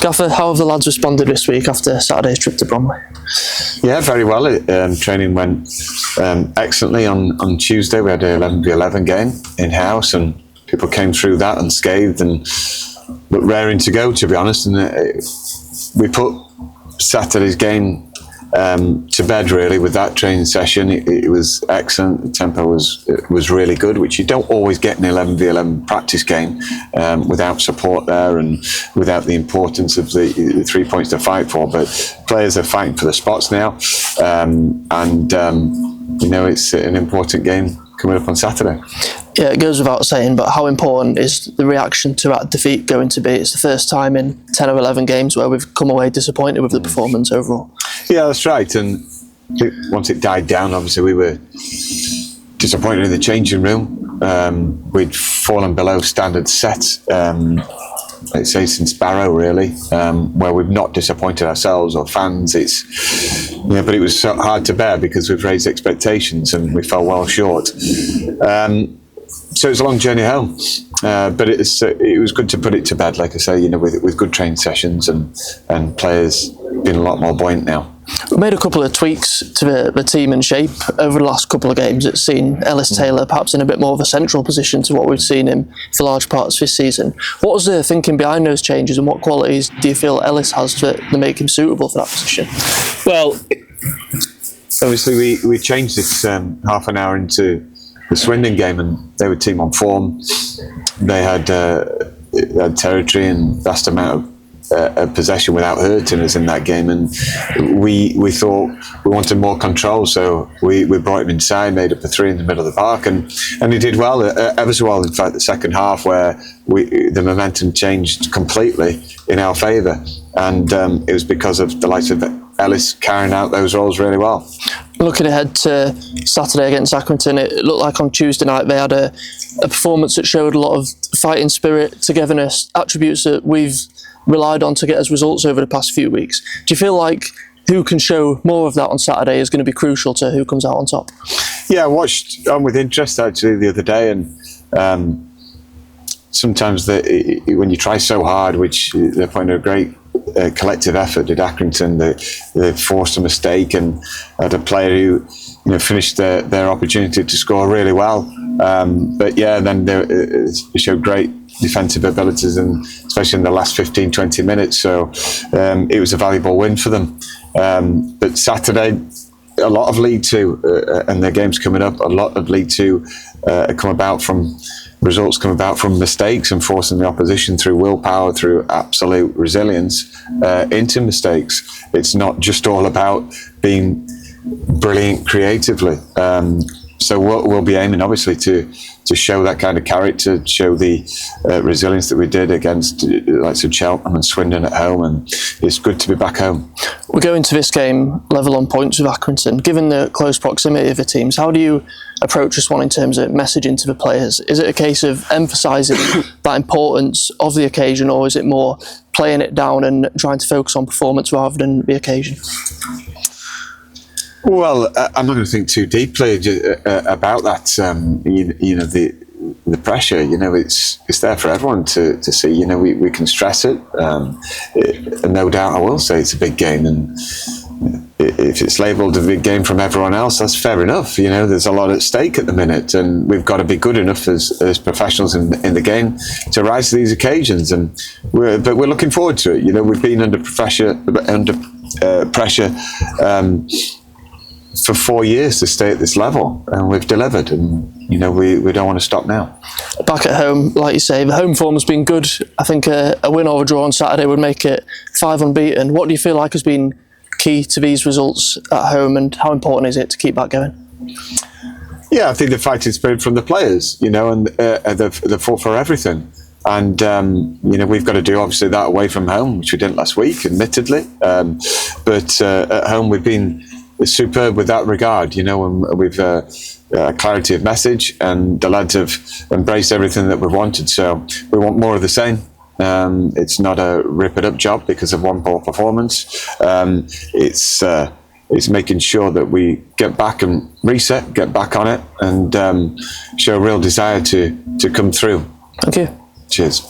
Gaffer, how have the lads responded this week after Saturday's trip to Bromley? Yeah, very well. Training went excellently on Tuesday. We had an 11v11 game in-house and people came through that unscathed and looked raring to go, to be honest. And we put Saturday's game to bed really with that training session. It was excellent. The tempo was really good, which you don't always get in an 11v11 practice game without support there and without the importance of the 3 points to fight for. But players are fighting for the spots now, you know, it's an important game coming up on Saturday. Yeah, it goes without saying, but how important is the reaction to that defeat going to be? It's the first time in 10 or 11 games where we've come away disappointed with the performance overall. Yeah, that's right. And once it died down, obviously we were disappointed in the changing room. We'd fallen below standard set, let's say since Barrow really, where we've not disappointed ourselves or fans. But it was so hard to bear because we've raised expectations and we fell well short. So it was a long journey home, but it was good to put it to bed, like I say, you know, with good training sessions and players being a lot more buoyant now. We made a couple of tweaks to the team and shape over the last couple of games. It's seen Ellis Taylor perhaps in a bit more of a central position to what we've seen him for large parts this season. What was the thinking behind those changes and what qualities do you feel Ellis has that make him suitable for that position? Well, obviously we changed it half an hour into the Swindon game and they were team on form. They had territory and vast amount of possession without hurting us in that game, and we thought we wanted more control, so we brought him inside, made up a 3 in the middle of the park, and he did well, ever so well. In fact, the second half where the momentum changed completely in our favour, and it was because of the likes of Ellis carrying out those roles really well. Looking ahead to Saturday against Accrington, it looked like on Tuesday night they had a performance that showed a lot of fighting spirit, togetherness, attributes that we've relied on to get us results over the past few weeks. Do you feel like who can show more of that on Saturday is going to be crucial to who comes out on top? Yeah, I watched with interest actually the other day, and sometimes when you try so hard, which they're putting a great collective effort at Accrington, they forced a mistake and had a player who finished their opportunity to score really well. But yeah, then they showed great defensive abilities, and especially in the last 15-20 minutes. So it was a valuable win for them. But Saturday, a lot of League Two, and their games coming up, a lot of League Two results come about from mistakes and forcing the opposition through willpower, through absolute resilience into mistakes. It's not just all about being brilliant creatively. So we'll be aiming obviously to show that kind of character, show the resilience that we did against the likes of Cheltenham and Swindon at home, and it's good to be back home. We're going to this game level on points with Accrington. Given the close proximity of the teams, how do you approach this one in terms of messaging to the players? Is it a case of emphasising that importance of the occasion, or is it more playing it down and trying to focus on performance rather than the occasion? Well, I'm not going to think too deeply about that. The pressure, it's there for everyone to see. We can stress it. And no doubt I will say it's a big game, and if it's labelled a big game from everyone else, that's fair enough. There's a lot at stake at the minute, and we've got to be good enough as professionals in the game to rise to these occasions. But we're looking forward to it. We've been under pressure for 4 years to stay at this level, and we've delivered, and we don't want to stop now. Back at home, like you say, the home form has been good. I think a win or a draw on Saturday would make it 5 unbeaten. What do you feel like has been key to these results at home, and how important is it to keep that going? Yeah, I think the fighting spirit from the players, and the fought for everything. And we've got to do obviously that away from home, which we didn't last week, admittedly. But at home we've been superb with that regard, and we've clarity of message, and the lads have embraced everything that we've wanted. So we want more of the same. It's not a rip it up job because of one poor performance. It's making sure that we get back and reset, get back on it, and show a real desire to come through. Thank you. Cheers.